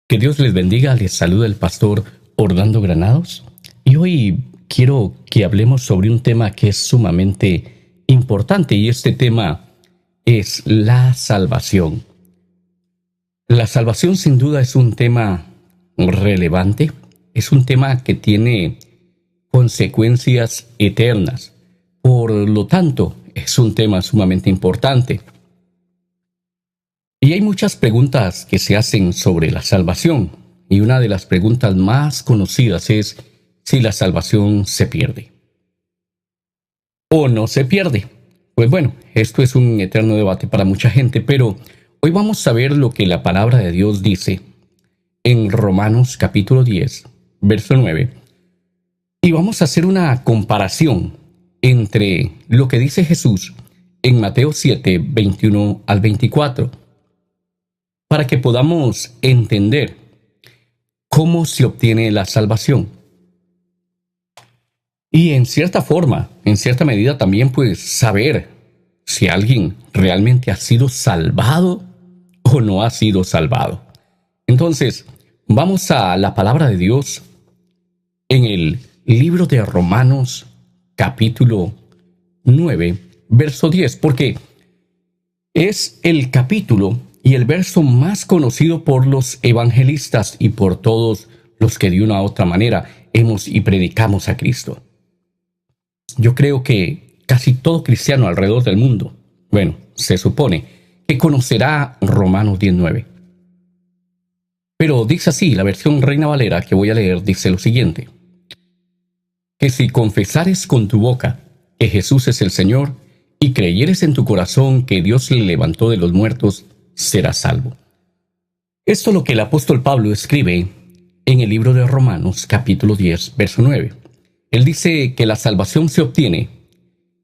Que Dios les bendiga, les saluda el pastor Orlando Granados y hoy quiero que hablemos sobre un tema que es sumamente importante y este tema es la salvación. La salvación sin duda es un tema relevante, es un tema que tiene consecuencias eternas, por lo tanto es un tema sumamente importante. Y hay muchas preguntas que se hacen sobre la salvación, y una de las preguntas más conocidas es si la salvación se pierde o no se pierde. Pues bueno, esto es un eterno debate para mucha gente, pero hoy vamos a ver lo que la palabra de Dios dice en Romanos capítulo 10, verso 9, y vamos a hacer una comparación entre lo que dice Jesús en Mateo 7, 21 al 24, para que podamos entender cómo se obtiene la salvación. Y en cierta forma, en cierta medida también, pues saber si alguien realmente ha sido salvado o no ha sido salvado. Entonces, vamos a la palabra de Dios en el libro de Romanos, capítulo 9, verso 10, porque es el capítulo y el verso más conocido por los evangelistas y por todos los que de una u otra manera hemos y predicamos a Cristo. Yo creo que casi todo cristiano alrededor del mundo, bueno, se supone que conocerá Romanos 19. Pero dice así, la versión Reina Valera que voy a leer dice lo siguiente: que si confesares con tu boca que Jesús es el Señor y creyeres en tu corazón que Dios le levantó de los muertos, serás salvo. Esto es lo que el apóstol Pablo escribe en el libro de Romanos, capítulo 10, verso 9. Él dice que la salvación se obtiene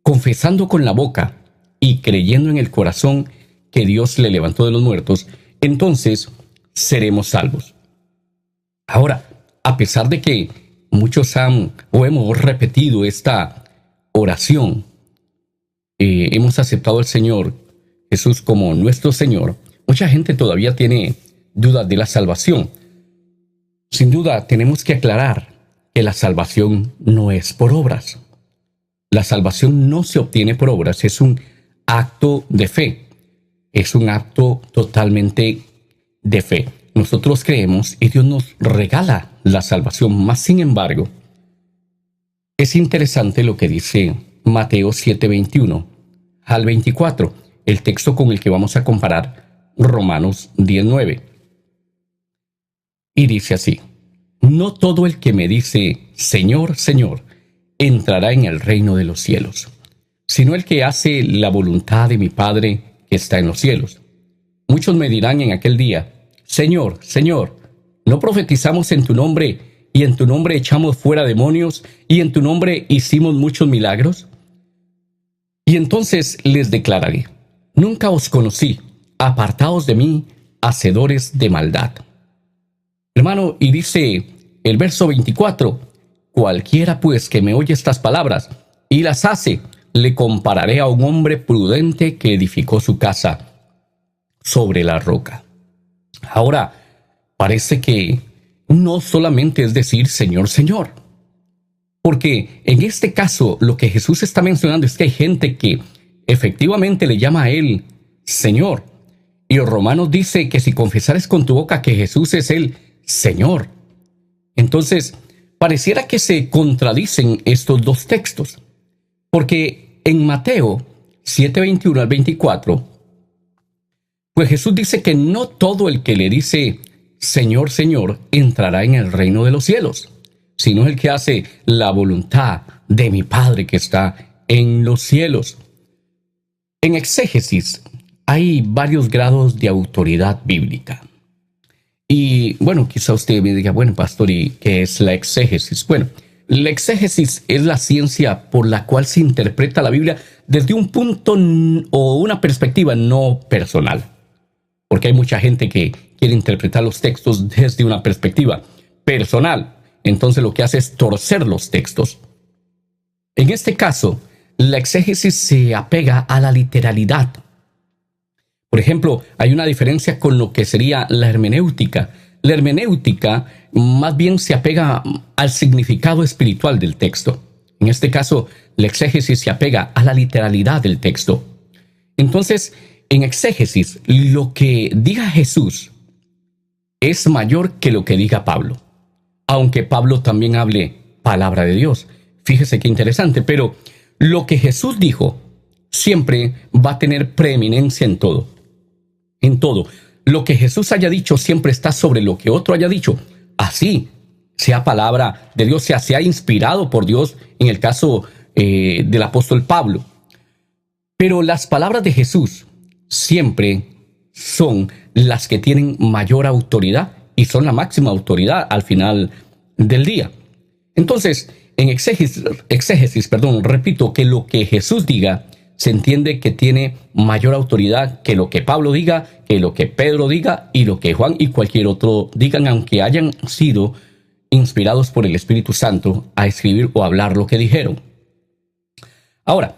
confesando con la boca y creyendo en el corazón que Dios le levantó de los muertos, entonces seremos salvos. Ahora, a pesar de que muchos han o hemos repetido esta oración, hemos aceptado al Señor Jesús como nuestro Señor, mucha gente todavía tiene dudas de la salvación. Sin duda, tenemos que aclarar que la salvación no es por obras. La salvación no se obtiene por obras, es un acto de fe. Es un acto totalmente de fe. Nosotros creemos y Dios nos regala la salvación, mas sin embargo, es interesante lo que dice Mateo 7, 21 al 24. El texto con el que vamos a comparar Romanos 19. Y dice así: no todo el que me dice Señor, Señor, entrará en el reino de los cielos, sino el que hace la voluntad de mi Padre que está en los cielos. Muchos me dirán en aquel día: Señor, Señor, ¿no profetizamos en tu nombre, y en tu nombre echamos fuera demonios, y en tu nombre hicimos muchos milagros? Y entonces les declararé: nunca os conocí, apartaos de mí, hacedores de maldad. Hermano, y dice el verso 24, cualquiera pues que me oye estas palabras y las hace, le compararé a un hombre prudente que edificó su casa sobre la roca. Ahora, parece que no solamente es decir Señor, Señor, porque en este caso lo que Jesús está mencionando es que hay gente que efectivamente le llama a Él Señor. Y Romanos dice que si confesares con tu boca que Jesús es el Señor. Entonces, pareciera que se contradicen estos dos textos. Porque en Mateo 7, 21 al 24, pues Jesús dice que no todo el que le dice Señor, Señor, entrará en el reino de los cielos, sino el que hace la voluntad de mi Padre que está en los cielos. En exégesis hay varios grados de autoridad bíblica. Y bueno, quizá usted me diga, bueno, pastor, ¿y qué es la exégesis? Bueno, la exégesis es la ciencia por la cual se interpreta la Biblia desde un punto o una perspectiva no personal. Porque hay mucha gente que quiere interpretar los textos desde una perspectiva personal. Entonces lo que hace es torcer los textos. En este caso, la exégesis se apega a la literalidad. Por ejemplo, hay una diferencia con lo que sería la hermenéutica. La hermenéutica más bien se apega al significado espiritual del texto. En este caso, la exégesis se apega a la literalidad del texto. Entonces, en exégesis, lo que diga Jesús es mayor que lo que diga Pablo. Aunque Pablo también hable palabra de Dios. Fíjese qué interesante, pero lo que Jesús dijo siempre va a tener preeminencia en todo. En todo. Lo que Jesús haya dicho siempre está sobre lo que otro haya dicho. Así sea palabra de Dios, sea inspirado por Dios, en el caso del apóstol Pablo. Pero las palabras de Jesús siempre son las que tienen mayor autoridad y son la máxima autoridad al final del día. Entonces, en exégesis, repito que lo que Jesús diga se entiende que tiene mayor autoridad que lo que Pablo diga, que lo que Pedro diga y lo que Juan y cualquier otro digan, aunque hayan sido inspirados por el Espíritu Santo a escribir o hablar lo que dijeron. Ahora,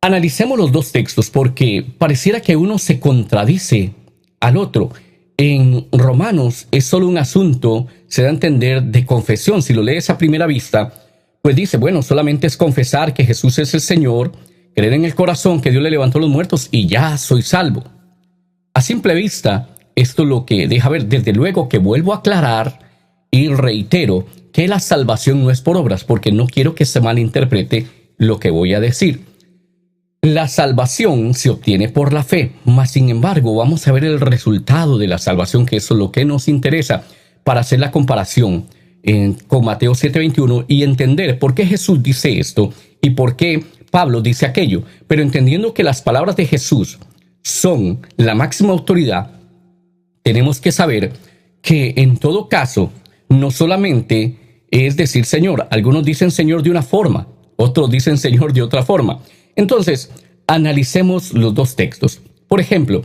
analicemos los dos textos porque pareciera que uno se contradice al otro. En Romanos es solo un asunto, se da a entender, de confesión. Si lo lees a primera vista, pues dice, bueno, solamente es confesar que Jesús es el Señor, creer en el corazón que Dios le levantó los muertos y ya soy salvo. A simple vista, esto es lo que deja ver. Desde luego que vuelvo a aclarar y reitero que la salvación no es por obras, porque no quiero que se malinterprete lo que voy a decir. La salvación se obtiene por la fe, mas sin embargo vamos a ver el resultado de la salvación, que eso es lo que nos interesa para hacer la comparación con Mateo 7:21 y entender por qué Jesús dice esto y por qué Pablo dice aquello. Pero entendiendo que las palabras de Jesús son la máxima autoridad, tenemos que saber que en todo caso no solamente es decir Señor. Algunos dicen Señor de una forma, otros dicen Señor de otra forma. Entonces, analicemos los dos textos. Por ejemplo,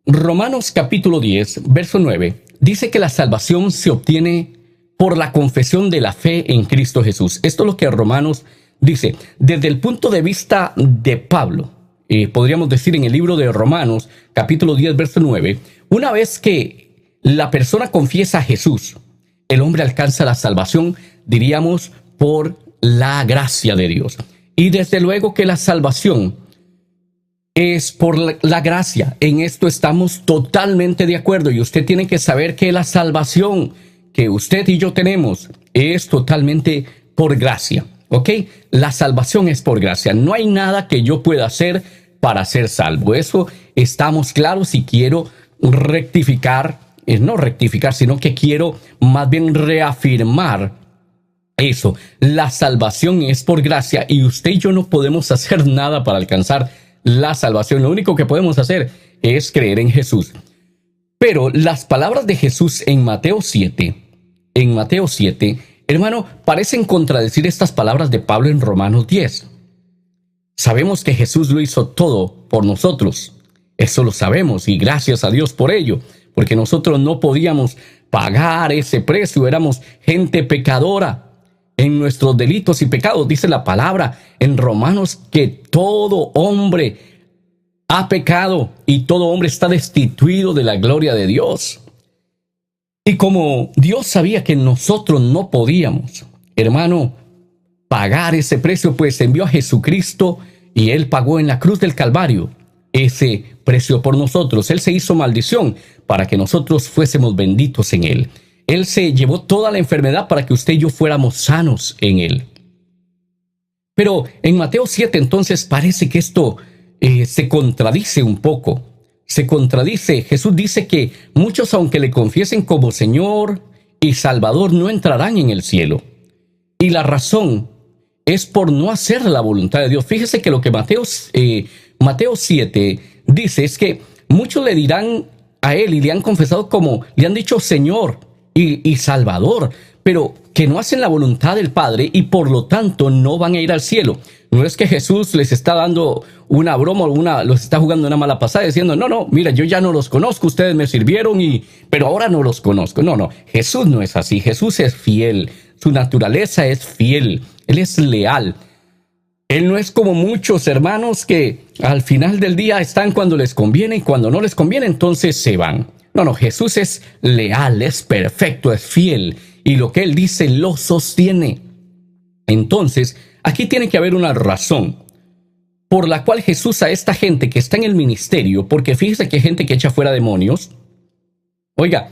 Romanos capítulo 10, verso 9, dice que la salvación se obtiene por la confesión de la fe en Cristo Jesús. Esto es lo que Romanos dice. Desde el punto de vista de Pablo, podríamos decir en el libro de Romanos, capítulo 10, verso 9, una vez que la persona confiesa a Jesús, el hombre alcanza la salvación, diríamos, por la gracia de Dios. Y desde luego que la salvación es por la gracia. En esto estamos totalmente de acuerdo. Y usted tiene que saber que la salvación que usted y yo tenemos es totalmente por gracia. ¿Ok? La salvación es por gracia. No hay nada que yo pueda hacer para ser salvo. Eso estamos claros y quiero rectificar, no rectificar, sino que quiero más bien reafirmar eso. La salvación es por gracia y usted y yo no podemos hacer nada para alcanzar la salvación. Lo único que podemos hacer es creer en Jesús. Pero las palabras de Jesús en Mateo 7, hermano, parecen contradecir estas palabras de Pablo en Romanos 10. Sabemos que Jesús lo hizo todo por nosotros. Eso lo sabemos y gracias a Dios por ello, porque nosotros no podíamos pagar ese precio. Éramos gente pecadora en nuestros delitos y pecados. Dice la palabra en Romanos que todo hombre ha pecado y todo hombre está destituido de la gloria de Dios. Y como Dios sabía que nosotros no podíamos, hermano, pagar ese precio, pues envió a Jesucristo y Él pagó en la cruz del Calvario ese precio por nosotros. Él se hizo maldición para que nosotros fuésemos benditos en Él. Él se llevó toda la enfermedad para que usted y yo fuéramos sanos en Él. Pero en Mateo 7 entonces parece que esto se contradice un poco. Se contradice. Jesús dice que muchos, aunque le confiesen como Señor y Salvador, no entrarán en el cielo. Y la razón es por no hacer la voluntad de Dios. Fíjese que lo que Mateo 7 dice es que muchos le dirán a Él y le han confesado como, le han dicho Señor y Salvador, pero que no hacen la voluntad del Padre y por lo tanto no van a ir al cielo. No es que Jesús les está dando una broma o los está jugando una mala pasada diciendo, no, mira, yo ya no los conozco, ustedes me sirvieron, pero ahora no los conozco. No, Jesús no es así. Jesús es fiel. Su naturaleza es fiel. Él es leal. Él no es como muchos hermanos que al final del día están cuando les conviene y cuando no les conviene, entonces se van. No, no, Jesús es leal, es perfecto, es fiel, y lo que Él dice lo sostiene. Entonces, aquí tiene que haber una razón por la cual Jesús a esta gente que está en el ministerio, porque fíjese que hay gente que echa fuera demonios, oiga,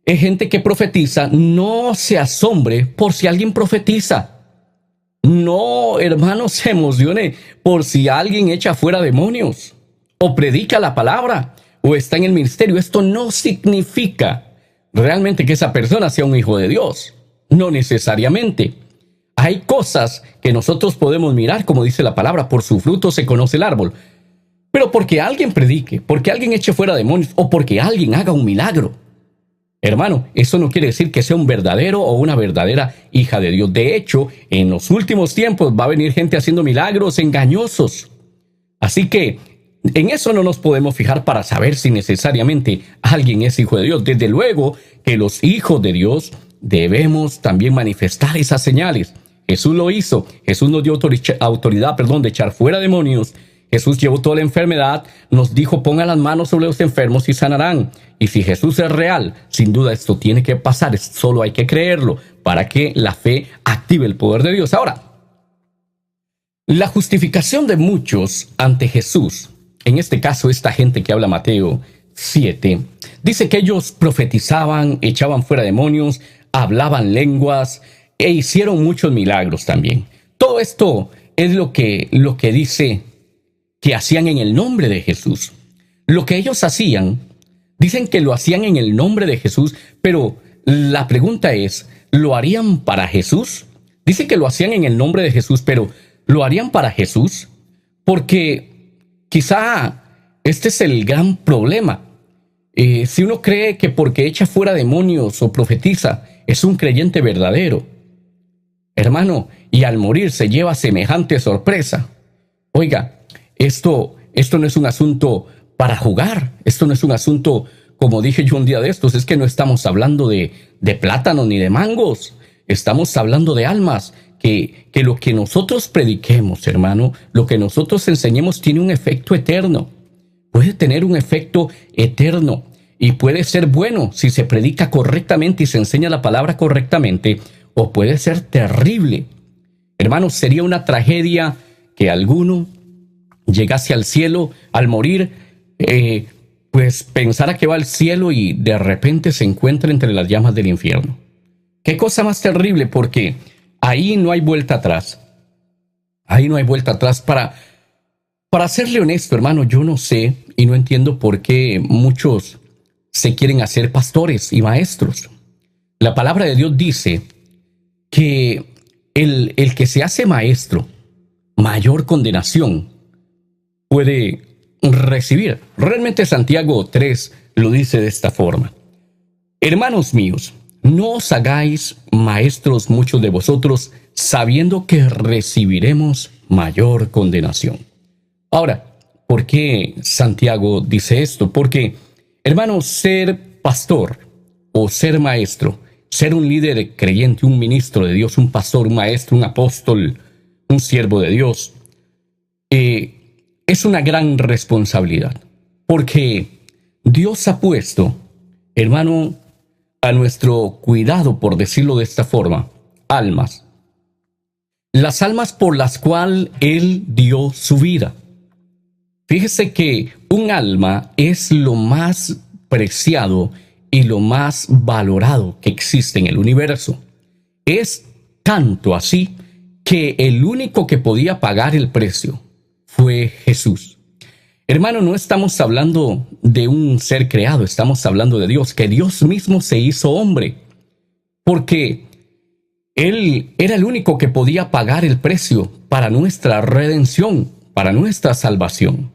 hay gente que profetiza, no se asombre por si alguien profetiza. No, hermano, se emocione por si alguien echa fuera demonios, o predica la palabra, o está en el ministerio. Esto no significa realmente que esa persona sea un hijo de Dios. No necesariamente. Hay cosas que nosotros podemos mirar, como dice la palabra, por su fruto se conoce el árbol. Pero porque alguien predique, porque alguien eche fuera demonios, o porque alguien haga un milagro, hermano, eso no quiere decir que sea un verdadero o una verdadera hija de Dios. De hecho, en los últimos tiempos va a venir gente haciendo milagros engañosos. Así que en eso no nos podemos fijar para saber si necesariamente alguien es hijo de Dios. Desde luego que los hijos de Dios debemos también manifestar esas señales. Jesús lo hizo. Jesús nos dio autoridad, de echar fuera demonios. Jesús llevó toda la enfermedad, nos dijo, pongan las manos sobre los enfermos y sanarán. Y si Jesús es real, sin duda esto tiene que pasar, solo hay que creerlo para que la fe active el poder de Dios. Ahora, la justificación de muchos ante Jesús, en este caso esta gente que habla Mateo 7, dice que ellos profetizaban, echaban fuera demonios, hablaban lenguas e hicieron muchos milagros también. Todo esto es lo que dice que hacían en el nombre de Jesús. Lo que ellos hacían, dicen que lo hacían en el nombre de Jesús, pero la pregunta es, ¿lo harían para Jesús? Dice que lo hacían en el nombre de Jesús, pero ¿lo harían para Jesús? Porque quizá este es el gran problema. Si uno cree que porque echa fuera demonios o profetiza, es un creyente verdadero, hermano, y al morir se lleva semejante sorpresa. Oiga, esto no es un asunto para jugar. Esto no es un asunto, como dije yo un día de estos, es que no estamos hablando de plátanos ni de mangos. Estamos hablando de almas, que lo que nosotros prediquemos, hermano, lo que nosotros enseñemos tiene un efecto eterno. Puede tener un efecto eterno y puede ser bueno si se predica correctamente y se enseña la palabra correctamente, o puede ser terrible. Hermano, sería una tragedia que alguno llegase al cielo al morir, pues pensara que va al cielo y de repente se encuentra entre las llamas del infierno. Qué cosa más terrible, porque ahí no hay vuelta atrás. Ahí no hay vuelta atrás. Para serle honesto, hermano, yo no sé y no entiendo por qué muchos se quieren hacer pastores y maestros. La palabra de Dios dice que el que se hace maestro, mayor condenación puede recibir. Realmente Santiago 3 lo dice de esta forma: hermanos míos, no os hagáis maestros muchos de vosotros, sabiendo que recibiremos mayor condenación. Ahora, ¿por qué Santiago dice esto? Porque, hermanos, ser pastor o ser maestro, ser un líder creyente, un ministro de Dios, un pastor, un maestro, un apóstol, un siervo de Dios, es una gran responsabilidad, porque Dios ha puesto, hermano, a nuestro cuidado, por decirlo de esta forma, almas. Las almas por las cuales Él dio su vida. Fíjese que un alma es lo más preciado y lo más valorado que existe en el universo. Es tanto así que el único que podía pagar el precio fue Jesús. Hermano, no estamos hablando de un ser creado, estamos hablando de Dios, que Dios mismo se hizo hombre, porque Él era el único que podía pagar el precio para nuestra redención, para nuestra salvación.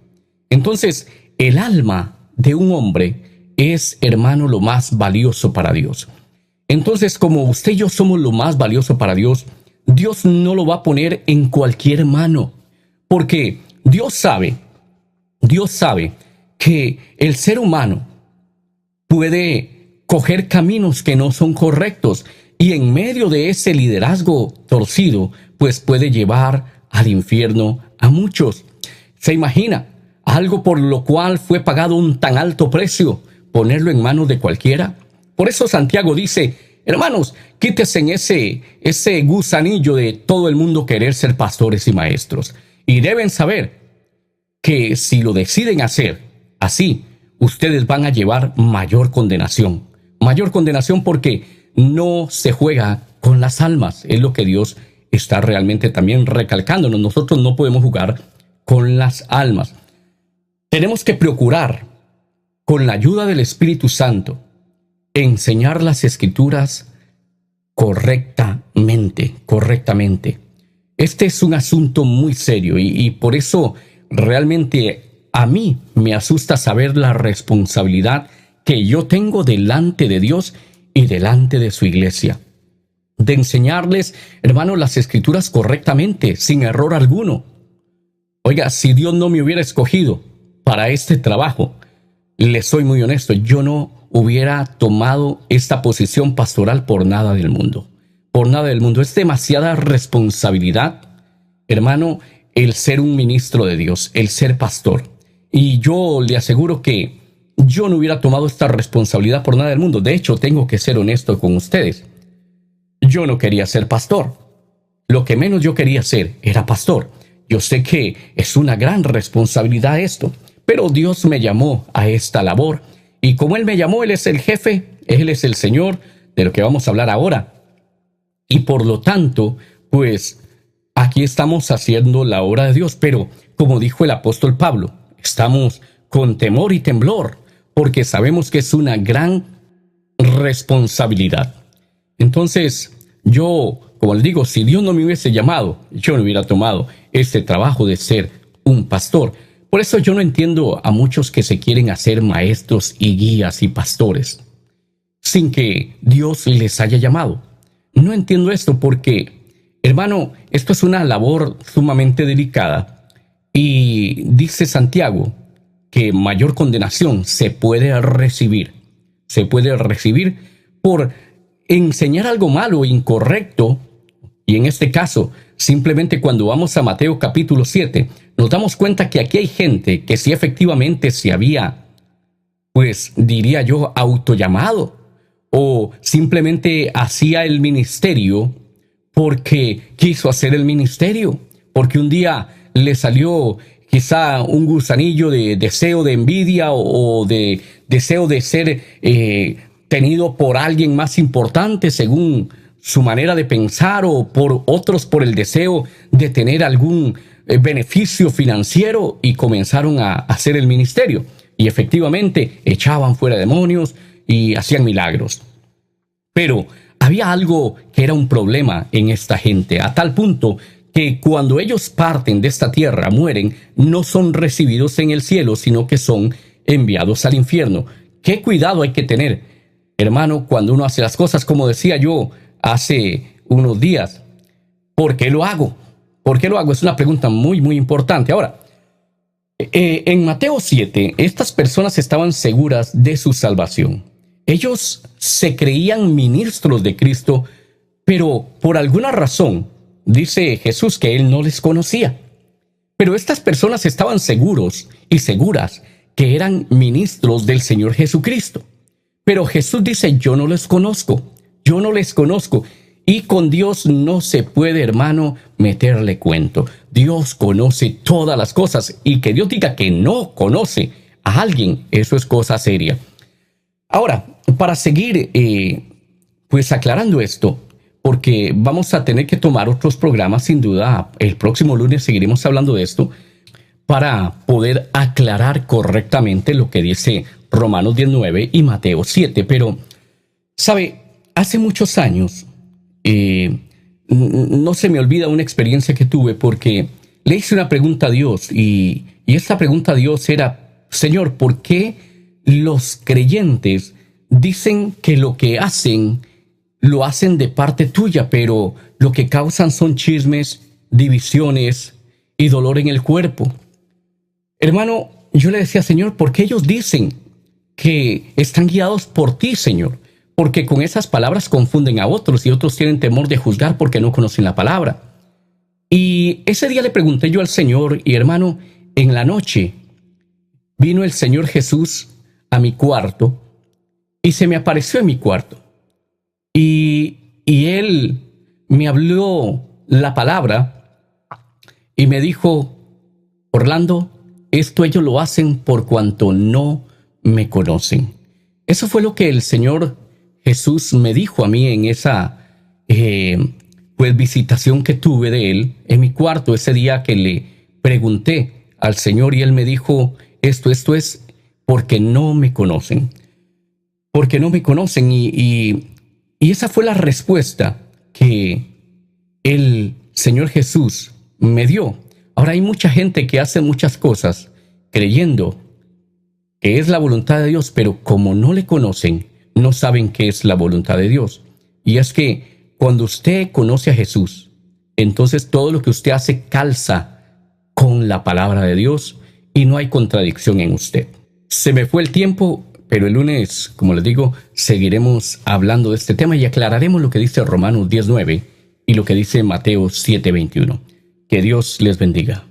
Entonces, el alma de un hombre es, hermano, lo más valioso para Dios. Entonces, como usted y yo somos lo más valioso para Dios, Dios no lo va a poner en cualquier mano, porque Dios sabe que el ser humano puede coger caminos que no son correctos, y en medio de ese liderazgo torcido, pues puede llevar al infierno a muchos. ¿Se imagina? Algo por lo cual fue pagado un tan alto precio, ponerlo en manos de cualquiera. Por eso Santiago dice, hermanos, quítese en ese gusanillo de todo el mundo querer ser pastores y maestros. Y deben saber que si lo deciden hacer así, ustedes van a llevar mayor condenación. Mayor condenación porque no se juega con las almas. Es lo que Dios está realmente también recalcándonos. Nosotros no podemos jugar con las almas. Tenemos que procurar, con la ayuda del Espíritu Santo, enseñar las Escrituras correctamente. Este es un asunto muy serio y por eso realmente a mí me asusta saber la responsabilidad que yo tengo delante de Dios y delante de su iglesia. De enseñarles, hermanos, las Escrituras correctamente, sin error alguno. Oiga, si Dios no me hubiera escogido para este trabajo, les soy muy honesto, yo no hubiera tomado esta posición pastoral por nada del mundo. Por nada del mundo. Es demasiada responsabilidad, hermano, el ser un ministro de Dios, el ser pastor. Y yo le aseguro que yo no hubiera tomado esta responsabilidad por nada del mundo. De hecho, tengo que ser honesto con ustedes. Yo no quería ser pastor. Lo que menos yo quería ser era pastor. Yo sé que es una gran responsabilidad esto, pero Dios me llamó a esta labor. Y como Él me llamó, Él es el jefe, Él es el Señor, de lo que vamos a hablar ahora. Y por lo tanto, pues, aquí estamos haciendo la obra de Dios. Pero, como dijo el apóstol Pablo, estamos con temor y temblor, porque sabemos que es una gran responsabilidad. Entonces, yo, como les digo, si Dios no me hubiese llamado, yo no hubiera tomado este trabajo de ser un pastor. Por eso yo no entiendo a muchos que se quieren hacer maestros y guías y pastores, sin que Dios les haya llamado. No entiendo esto porque, hermano, esto es una labor sumamente delicada. Y dice Santiago que mayor condenación se puede recibir. Se puede recibir por enseñar algo malo, incorrecto. Y en este caso, simplemente cuando vamos a Mateo capítulo 7, nos damos cuenta que aquí hay gente que sí efectivamente se había, pues diría yo, autollamado. O simplemente hacía el ministerio porque quiso hacer el ministerio. Porque un día le salió quizá un gusanillo de deseo de envidia o de deseo de ser tenido por alguien más importante según su manera de pensar, o por otros por el deseo de tener algún beneficio financiero, y comenzaron a hacer el ministerio. Y efectivamente echaban fuera demonios y hacían milagros. Pero había algo que era un problema en esta gente, a tal punto que cuando ellos parten de esta tierra, mueren, no son recibidos en el cielo, sino que son enviados al infierno. ¿Qué cuidado hay que tener, hermano, cuando uno hace las cosas? Como decía yo hace unos días, ¿por qué lo hago? ¿Por qué lo hago? Es una pregunta muy, muy importante. Ahora, en Mateo 7, estas personas estaban seguras de su salvación. Ellos se creían ministros de Cristo, pero por alguna razón, dice Jesús que Él no les conocía. Pero estas personas estaban seguros y seguras que eran ministros del Señor Jesucristo. Pero Jesús dice, yo no les conozco. Y con Dios no se puede, hermano, meterle cuento. Dios conoce todas las cosas, y que Dios diga que no conoce a alguien, eso es cosa seria. Ahora, para seguir pues aclarando esto, porque vamos a tener que tomar otros programas, sin duda, el próximo lunes seguiremos hablando de esto, para poder aclarar correctamente lo que dice Romanos 19 y Mateo 7. Pero, ¿sabe? Hace muchos años, no se me olvida una experiencia que tuve, porque le hice una pregunta a Dios, y esta pregunta a Dios era, Señor, ¿por qué los creyentes dicen que lo que hacen, lo hacen de parte tuya, pero lo que causan son chismes, divisiones y dolor en el cuerpo? Hermano, yo le decía, Señor, ¿por qué ellos dicen que están guiados por ti, Señor? Porque con esas palabras confunden a otros, y otros tienen temor de juzgar porque no conocen la palabra. Y ese día le pregunté yo al Señor, y hermano, en la noche vino el Señor Jesús a mi cuarto y se me apareció en mi cuarto. Y él me habló la palabra y me dijo: Orlando, esto ellos lo hacen por cuanto no me conocen. Eso fue lo que el Señor Jesús me dijo a mí en esa pues visitación que tuve de él en mi cuarto ese día que le pregunté al Señor, y él me dijo: esto es porque no me conocen. Porque no me conocen. Y esa fue la respuesta que el Señor Jesús me dio. Ahora hay mucha gente que hace muchas cosas creyendo que es la voluntad de Dios, pero como no le conocen, no saben qué es la voluntad de Dios. Y es que cuando usted conoce a Jesús, entonces todo lo que usted hace calza con la palabra de Dios y no hay contradicción en usted. Se me fue el tiempo, pero el lunes, como les digo, seguiremos hablando de este tema y aclararemos lo que dice Romanos 10:9 y lo que dice Mateo 7:21. Que Dios les bendiga.